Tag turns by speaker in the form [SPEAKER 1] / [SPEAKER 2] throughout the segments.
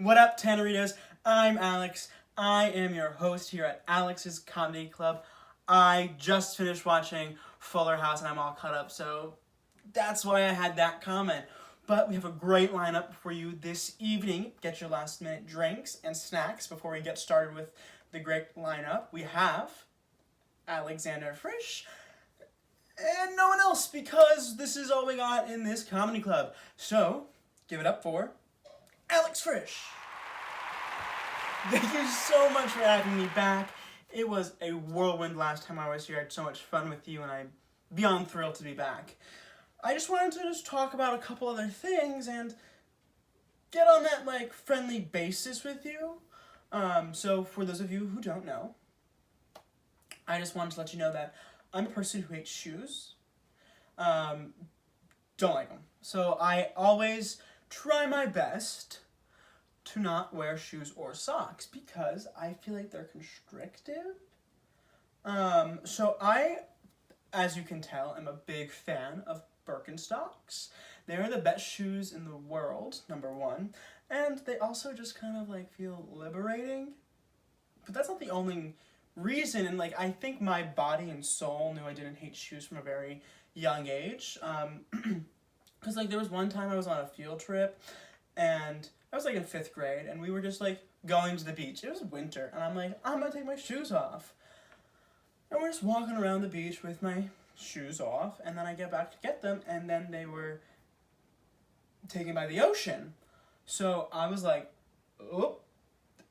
[SPEAKER 1] What up, Tanneritos? I'm Alex. I am your host here at Alex's Comedy Club. I just finished watching Fuller House and I'm all caught up, so that's why I had that comment. But we have a great lineup for you this evening. Get your last minute drinks and snacks before we get started with the great lineup. We have Alexander Frisch and no one else because this is all we got in this comedy club. So, give it up for Alex Frisch. Thank you so much for having me back. It was a whirlwind last time I was here. I had so much fun with you and I'm beyond thrilled to be back. I just wanted to talk about a couple other things and get on that friendly basis with you. So for those of you who don't know, I just wanted to let you know that I'm a person who hates shoes. Don't like them. So I always try my best to not wear shoes or socks because I feel like they're constrictive. So I, as you can tell, am a big fan of Birkenstocks. They're the best shoes in the world, number one, and they also just kind of feel liberating. But that's not the only reason, and I think my body and soul knew I didn't hate shoes from a very young age. Because there was one time I was on a field trip, and I was in 5th grade, and we were just going to the beach. It was winter, and I'm I'm gonna take my shoes off. And we're just walking around the beach with my shoes off, and then I get back to get them, and then they were taken by the ocean. So I was oh,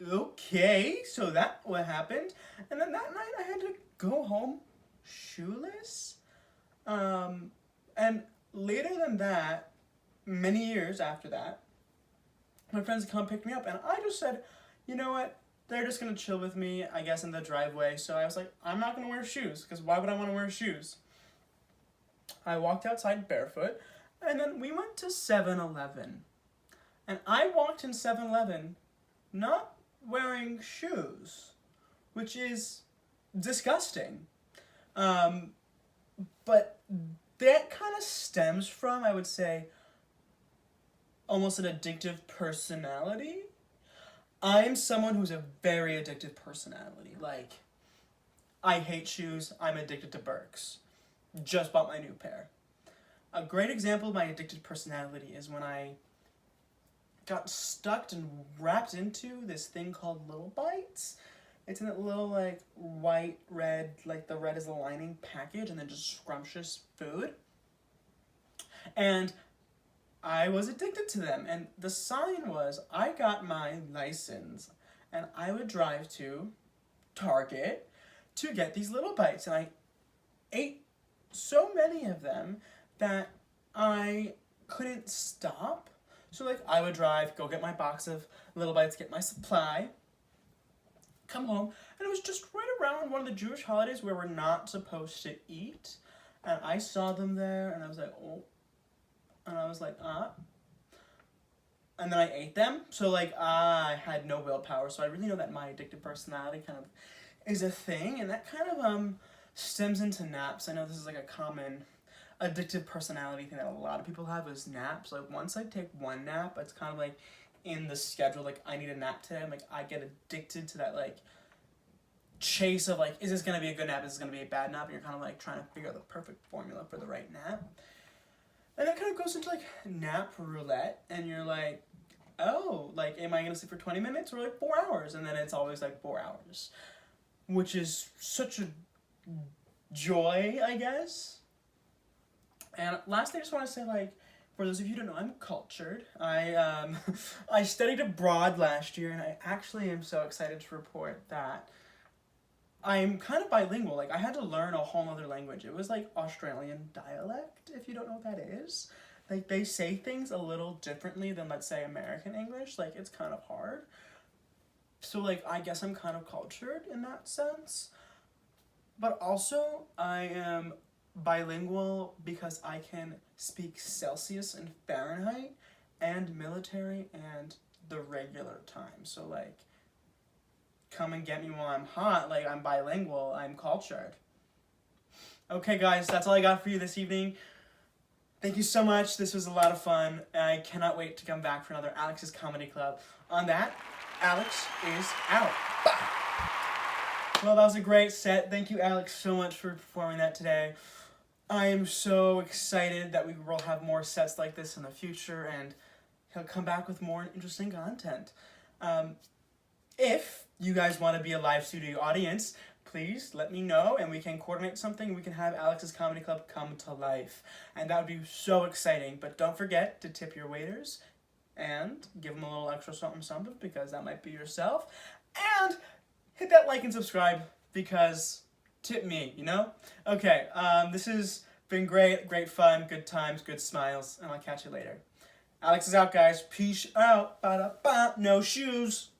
[SPEAKER 1] okay, so that what happened. And then that night I had to go home shoeless. And later than that, many years after that, my friends come pick me up, and I just said, you know what? They're just gonna chill with me, I guess, in the driveway. So I was I'm not gonna wear shoes, because why would I want to wear shoes? I walked outside barefoot, and then we went to 7-Eleven. And I walked in 7-Eleven not wearing shoes, which is disgusting. But that kind of stems from, I would say, almost an addictive personality. I am someone who's a very addictive personality. I hate shoes. I'm addicted to Birks. Just bought my new pair. A great example of my addicted personality is when I got stuck and wrapped into this thing called Little Bites. It's in that little white, red, the red is the lining package, and then just scrumptious food. And I was addicted to them, and the sign was I got my license, and I would drive to Target to get these Little Bites, and I ate so many of them that I couldn't stop. So I would drive, go get my box of Little Bites, get my supply, come home, and it was just right around one of the Jewish holidays where we're not supposed to eat, and I saw them there, and I was oh. And I was and then I ate them. So I had no willpower. So I really know that my addictive personality kind of is a thing, and that kind of stems into naps. I know this is a common addictive personality thing that a lot of people have is naps. Once I take one nap, it's kind of in the schedule. I need a nap today. I get addicted to that chase of is this gonna be a good nap? Is this gonna be a bad nap? And you're kind of trying to figure out the perfect formula for the right nap. And that kind of goes into nap roulette, and you're oh, am I gonna sleep for 20 minutes or 4 hours? And then it's always 4 hours, which is such a joy, I guess. And lastly, I just want to say for those of you who don't know, I'm cultured. I I studied abroad last year, and I actually am so excited to report that I'm kind of bilingual. I had to learn a whole other language. It was Australian dialect, if you don't know what that is. They say things a little differently than, let's say, American English. It's kind of hard. So, I guess I'm kind of cultured in that sense. But also, I am bilingual because I can speak Celsius and Fahrenheit and military and the regular time. So, come and get me while I'm hot. I'm bilingual. I'm cultured. Okay, guys, that's all I got for you this evening. Thank you so much. This was a lot of fun. I cannot wait to come back for another Alex's Comedy Club on that, Alex is out. Bye. Well, that was a great set. Thank you, Alex, so much for performing that today. I am so excited that we will have more sets like this in the future, and he'll come back with more interesting content. If you guys want to be a live studio audience, please let me know and we can coordinate something. We can have Alex's Comedy Club come to life. And that would be so exciting. But don't forget to tip your waiters and give them a little extra something because that might be yourself. And hit that like and subscribe because tip me, you know? Okay, this has been great fun, good times, good smiles, and I'll catch you later. Alex is out, guys. Peace out. Ba-da-ba. No shoes.